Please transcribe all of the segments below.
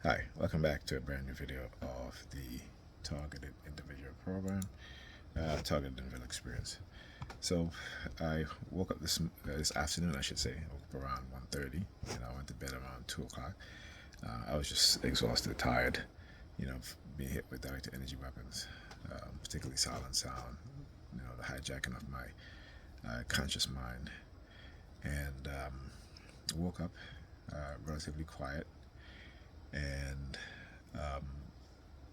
Hi, welcome back to a brand new video of the Targeted Individual Program, Targeted Individual Experience. So I woke up this afternoon, I should say. I woke up around 1:30, and I went to bed around 2 o'clock. I was just exhausted, tired, being hit with direct energy weapons, particularly silent sound, the hijacking of my conscious mind. And woke up relatively quiet and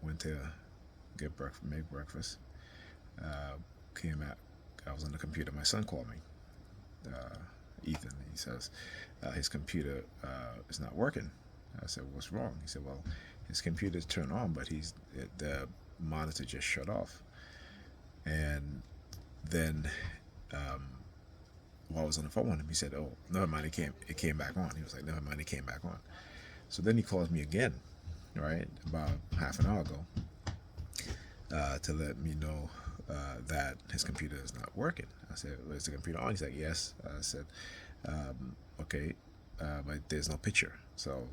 went to make breakfast. Came out. I was on the computer. My son called me, Ethan. He says his computer is not working. I said, "What's wrong?" He said, "Well, his computer's turned on, but the monitor just shut off." And then while I was on the phone with him, he said, "Oh, never mind. It came back on." He was like, "Never mind. It came back on." So then he calls me again, right, about half an hour ago, to let me know that his computer is not working. I said, "Well, is the computer on?" He's like, "Yes." I said, "Okay, but there's no picture." So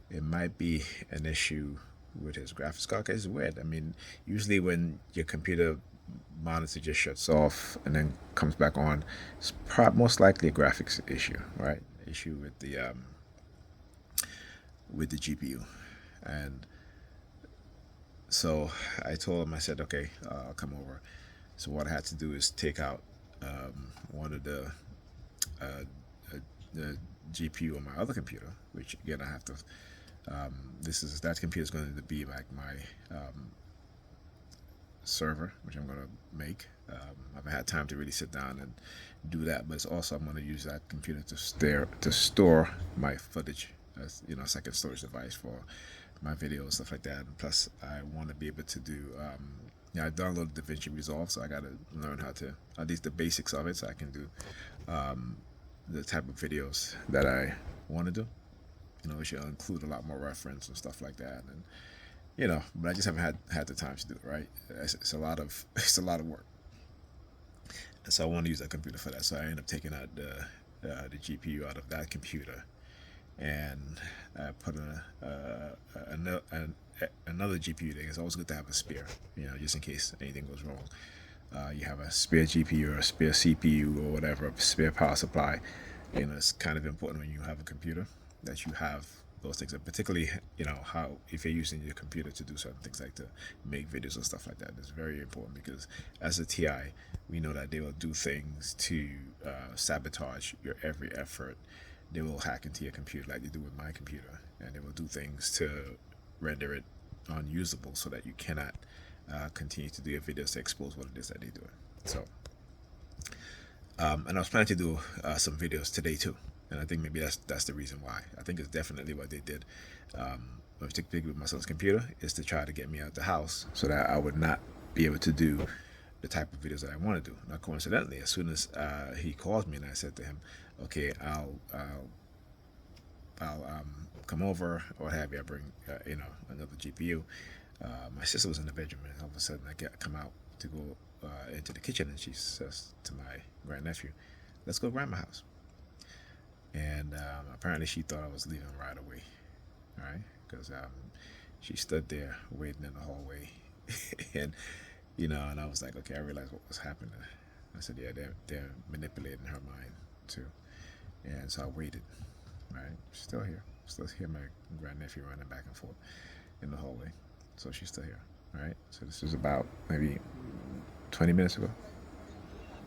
it might be an issue with his graphics card. 'Cause it's weird. I mean, usually when your computer monitor just shuts off and then comes back on, it's most likely a graphics issue, right? Issue with the GPU. And so I told him, I said, "Okay, I'll come over." So what I had to do is take out one of uh, the GPU on my other computer, which again I have to. That computer is going to be like my server, which I'm going to make. I haven't had time to really sit down and do that, but it's also I'm going to use that computer to store my footage as second storage device for my videos, stuff like that. And plus, I want to be able to do. I downloaded DaVinci Resolve, so I got to learn how to at least the basics of it, so I can do the type of videos that I want to do. Which will include a lot more reference and stuff like that, and but I just haven't had the time to do it. Right, it's a lot of it's a lot of work, and so I want to use that computer for that. So I end up taking out the GPU out of that computer, and I put another GPU there. It's always good to have a spare, just in case anything goes wrong. You have a spare GPU or a spare CPU or whatever, a spare power supply. It's kind of important when you have a computer that you have those things, and particularly how if you're using your computer to do certain things like to make videos and stuff like that. It's very important because as a TI, we know that they will do things to sabotage your every effort. They will hack into your computer like they do with my computer, and they will do things to render it unusable so that you cannot continue to do your videos to expose what it is that they're doing. So and I was planning to do some videos today too, and I think maybe that's the reason why. I think it's definitely what they did, particularly with my son's computer, is to try to get me out the house so that I would not be able to do the type of videos that I want to do. Now, coincidentally, as soon as he called me and I said to him, "Okay, I'll come over or have you. I bring another GPU." My sister was in the bedroom, and all of a sudden come out to go into the kitchen, and she says to my grandnephew, "Let's go to grandma's house." And apparently she thought I was leaving right away, right? Because she stood there waiting in the hallway, and and I was like, okay, I realized what was happening. I said, yeah, they're manipulating her mind too, and so I waited. Right, she's still hear my grandnephew running back and forth in the hallway, so she's still here. Right, so this was about maybe 20 minutes ago.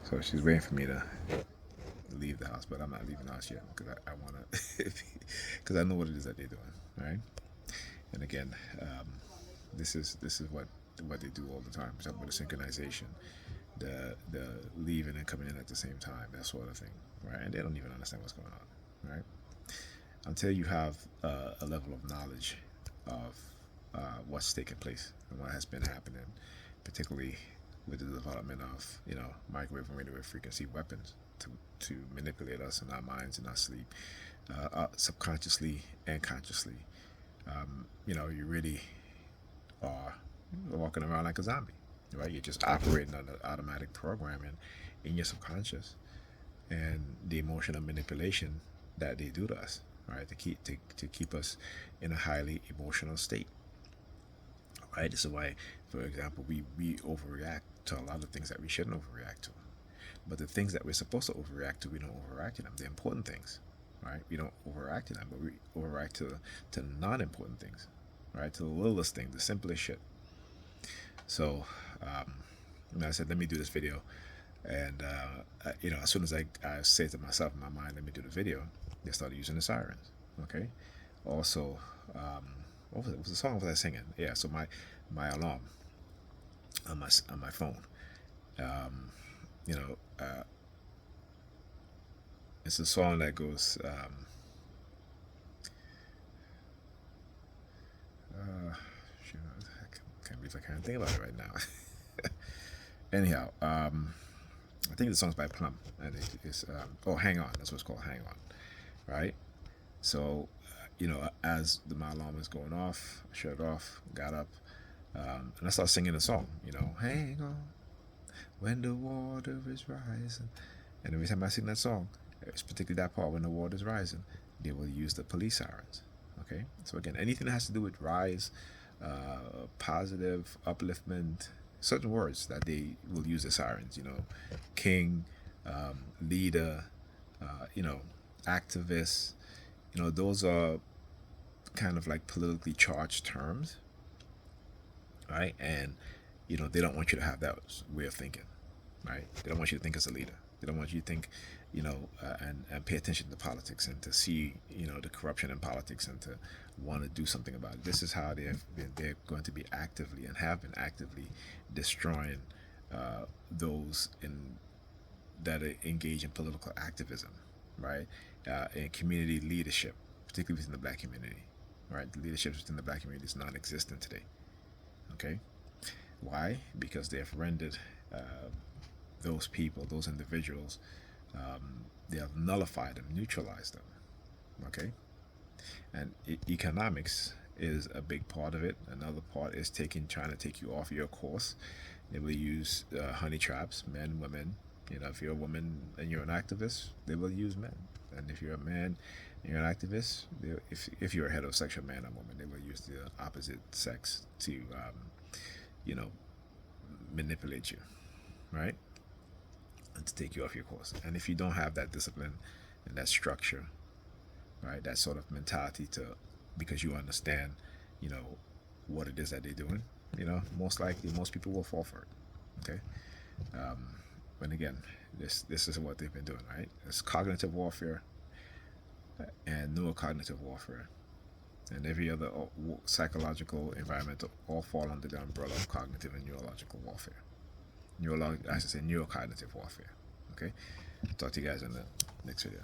So she's waiting for me to leave the house, but I'm not leaving the house yet because I want to, because I know what it is that they're doing, right? And again, this is what they do all the time. Talking about the synchronization, the leaving and coming in at the same time, that sort of thing, right? And they don't even understand what's going on, right? Until you have a level of knowledge of what's taking place and what has been happening, particularly with the development of microwave and radio frequency weapons to manipulate us in our minds and our sleep, subconsciously and consciously. You really are walking around like a zombie, right? You're just operating under automatic programming in your subconscious and the emotional manipulation that they do to us, right? To keep us in a highly emotional state, right? This is why, for example, we overreact to a lot of things that we shouldn't overreact to. But the things that we're supposed to overreact to, we don't overreact to them. The important things, right? We don't overreact to them, but we overreact to non-important things, right? To the littlest thing, the simplest shit. So, I said, let me do this video, and as soon as I say to myself in my mind, let me do the video, they started using the sirens. Okay. Also, what was the song was I singing? Yeah. So my alarm on my phone. Um, you know, it's a song that goes. Shoot, I can't believe I can't think about it right now. Anyhow, I think the song's by Plum, and it's Hang On. That's what it's called, Hang On, right? So, as my alarm was going off, I shut it off, got up, and I started singing the song. Hang on when the water is rising. And every time I sing that song, it's particularly that part when the water is rising, they will use the police sirens. Okay, so again, anything that has to do with rise, positive, upliftment, certain words that they will use the sirens. King, leader, activist. Those are kind of like politically charged terms, right? And they don't want you to have that way of thinking, right? They don't want you to think as a leader. They don't want you to think, and pay attention to politics and to see, the corruption in politics and to want to do something about it. This is how they're going to be actively and have been actively destroying those that are engaged in political activism, right? And community leadership, particularly within the black community, right? The leadership within the black community is non-existent today. Okay, why? Because they have rendered those people, those individuals, they have nullified them, neutralized them. Okay, and economics is a big part of it. Another part is trying to take you off your course. They will use honey traps, men, women. If you're a woman and you're an activist, they will use men. And if you're a man and you're an activist, if you're a heterosexual man or woman, they will use the opposite sex to, manipulate you, right? And to take you off your course. And if you don't have that discipline and that structure, right, that sort of mentality because you understand, what it is that they're doing, most likely most people will fall for it. Okay. But again, this is what they've been doing, right? It's cognitive warfare and neurocognitive warfare, and every other psychological, environmental, all fall under the umbrella of cognitive and neurological warfare. I should say neurocognitive warfare. Okay. Talk to you guys in the next video.